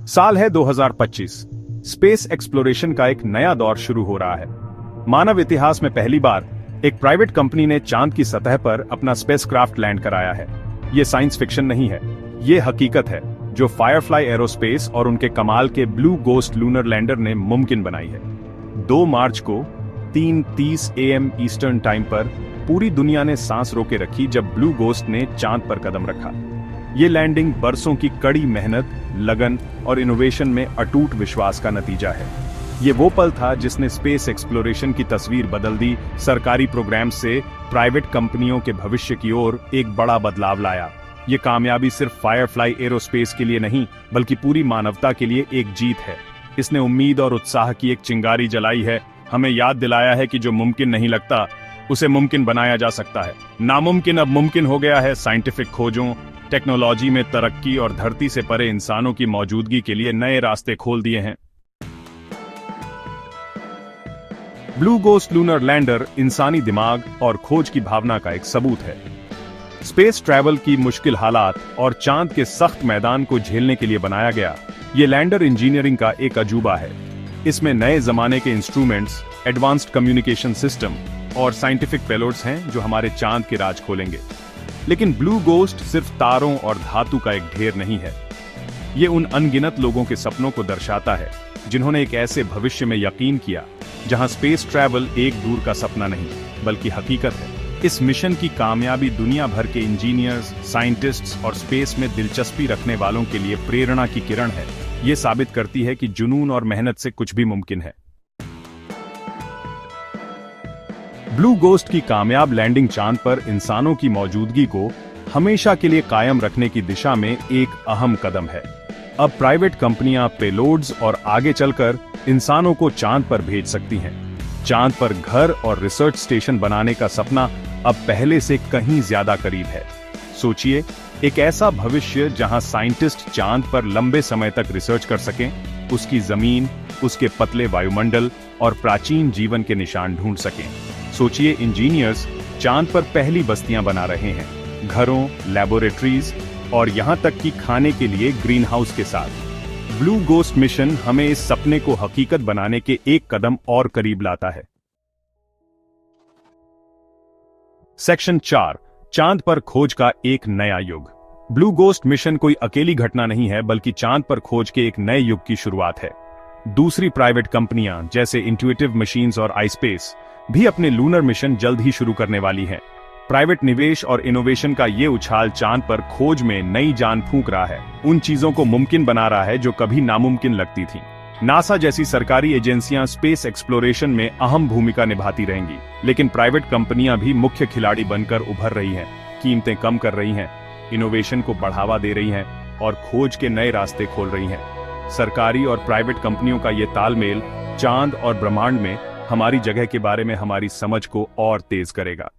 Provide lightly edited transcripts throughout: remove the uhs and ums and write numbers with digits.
साल है 2025। Space exploration का एक नया दौर शुरू हो रहा है। मानव इतिहास में पहली बार एक प्राइवेट कंपनी ने चांद की सतह पर अपना स्पेसक्राफ्ट लैंड कराया है। ये साइंस फिक्शन नहीं है, ये हकीकत है जो फायरफ्लाई एरोस्पेस और उनके कमाल के ब्लू गोस्ट लूनर लैंडर ने मुमकिन बनाई है। 2 मार्च को 3:30 AM ईस्टर्न टाइम पर पूरी दुनिया ने सांस रोके रखी जब ब्लू गोस्ट ने चांद पर कदम रखा। ये लैंडिंग बरसों की कड़ी मेहनत, लगन और इनोवेशन में अटूट विश्वास का नतीजा है। ये वो पल था जिसने स्पेस एक्सप्लोरेशन की तस्वीर बदल दी, सरकारी प्रोग्राम से प्राइवेट कंपनियों के भविष्य की ओर एक बड़ा बदलाव लाया। ये कामयाबी सिर्फ फायरफ्लाई एरोस्पेस के लिए नहीं, बल्कि पूरी मानवता के लिए एक जीत है। इसने उम्मीद और उत्साह की एक चिंगारी जलाई है, हमें याद दिलाया है कि जो मुमकिन नहीं लगता उसे मुमकिन बनाया जा सकता है। नामुमकिन अब मुमकिन हो गया है। साइंटिफिक खोजों, टेक्नोलॉजी में तरक्की और धरती से परे इंसानों की मौजूदगी के लिए नए रास्ते खोल दिए हैं। ब्लू गोस्ट लूनर लैंडर इंसानी दिमाग और खोज की भावना का एक सबूत है। स्पेस ट्रैवल की मुश्किल हालात और चांद के सख्त मैदान को झेलने के लिए बनाया गया ये लैंडर इंजीनियरिंग का एक अजूबा है। इसमें नए जमाने के इंस्ट्रूमेंट्स, एडवांस्ड कम्युनिकेशन सिस्टम और साइंटिफिक पेलोड्स हैं जो हमारे चांद के राज खोलेंगे। लेकिन ब्लू गोस्ट सिर्फ तारों और धातु का एक ढेर नहीं है। ये उन अनगिनत लोगों के सपनों को दर्शाता है जिन्होंने एक ऐसे भविष्य में यकीन किया जहां स्पेस ट्रैवल एक दूर का सपना नहीं बल्कि हकीकत है। इस मिशन की कामयाबी दुनिया भर के इंजीनियर्स, साइंटिस्ट्स और स्पेस में दिलचस्पी रखने वालों के लिए प्रेरणा की किरण है। ये साबित करती है कि जुनून और मेहनत से कुछ भी मुमकिन है। ब्लू गोस्ट की कामयाब लैंडिंग चांद पर इंसानों की मौजूदगी को हमेशा के लिए कायम रखने की दिशा में एक अहम कदम है। अब प्राइवेट कंपनियां पेलोड्स और आगे चलकर इंसानों को चांद पर भेज सकती हैं। चांद पर घर और रिसर्च स्टेशन बनाने का सपना अब पहले से कहीं ज्यादा करीब है। सोचिए, एक ऐसा भविष्य जहां साइंटिस्ट चांद पर लंबे समय तक रिसर्च कर सकें, उसकी जमीन, उसके पतले वायुमंडल और प्राचीन जीवन के निशान ढूंढ सकें। सोचिए, इंजीनियर्स चांद पर पहली बस्तियां बना रहे हैं, घरों, लैबोरेटरीज और यहां तक कि खाने के लिए ग्रीन हाउस के साथ। ब्लू गोस्ट मिशन हमें इस सपने को हकीकत बनाने के एक कदम और करीब लाता है। सेक्शन 4, चांद पर खोज का एक नया युग। ब्लू गोस्ट मिशन कोई अकेली घटना नहीं है, बल्कि चांद पर खोज के एक नए युग की शुरुआत है। दूसरी प्राइवेट कंपनियां जैसे इंट्यूटिव मशीन्स और आईस्पेस भी अपने लूनर मिशन जल्द ही शुरू करने वाली हैं। प्राइवेट निवेश और इनोवेशन का ये उछाल चांद पर खोज में नई जान फूंक रहा है, उन चीजों को मुमकिन बना रहा है जो कभी नामुमकिन लगती थीं। नासा जैसी सरकारी एजेंसियां स्पेस एक्सप्लोरेशन में अहम भूमिका निभाती रहेंगी, लेकिन प्राइवेट कंपनियां भी मुख्य खिलाड़ी बनकर उभर रही हैं, कीमतें कम कर रही हैं, इनोवेशन को बढ़ावा दे रही हैं और खोज के नए रास्ते खोल रही हैं। सरकारी और प्राइवेट कंपनियों का ये तालमेल चांद और ब्रह्मांड में हमारी जगह के बारे में हमारी समझ को और तेज करेगा।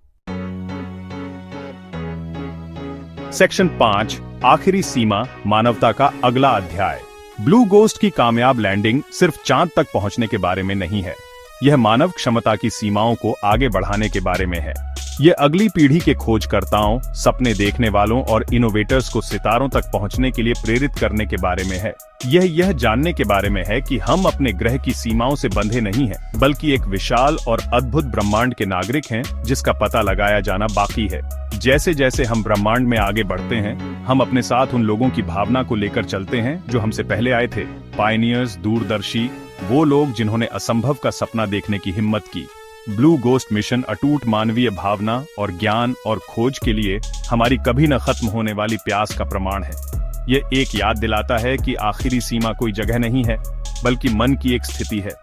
सेक्शन 5, आखिरी सीमा, मानवता का अगला अध्याय। ब्लू गोस्ट की कामयाब लैंडिंग सिर्फ चांद तक पहुंचने के बारे में नहीं है, यह मानव क्षमता की सीमाओं को आगे बढ़ाने के बारे में है। यह अगली पीढ़ी के खोजकर्ताओं, सपने देखने वालों और इनोवेटर्स को सितारों तक पहुंचने के लिए प्रेरित करने के बारे में है। यह जानने के बारे में है कि हम अपने ग्रह की सीमाओं से बंधे नहीं हैं, बल्कि एक विशाल और अद्भुत ब्रह्मांड के नागरिक हैं जिसका पता लगाया जाना बाकी है। जैसे जैसे हम ब्रह्मांड में आगे बढ़ते हैं, हम अपने साथ उन लोगों की भावना को लेकर चलते हैं जो हमसे पहले आए थे। पायनियर्स, दूरदर्शी, वो लोग जिन्होंने असंभव का सपना देखने की हिम्मत की। ब्लू गोस्ट मिशन अटूट मानवीय भावना और ज्ञान और खोज के लिए हमारी कभी न खत्म होने वाली प्यास का प्रमाण है। यह एक याद दिलाता है कि आखिरी सीमा कोई जगह नहीं है, बल्कि मन की एक स्थिति है,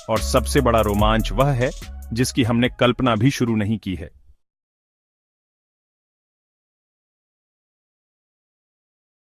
और सबसे बड़ा रोमांच वह है जिसकी हमने कल्पना भी शुरू नहीं की है।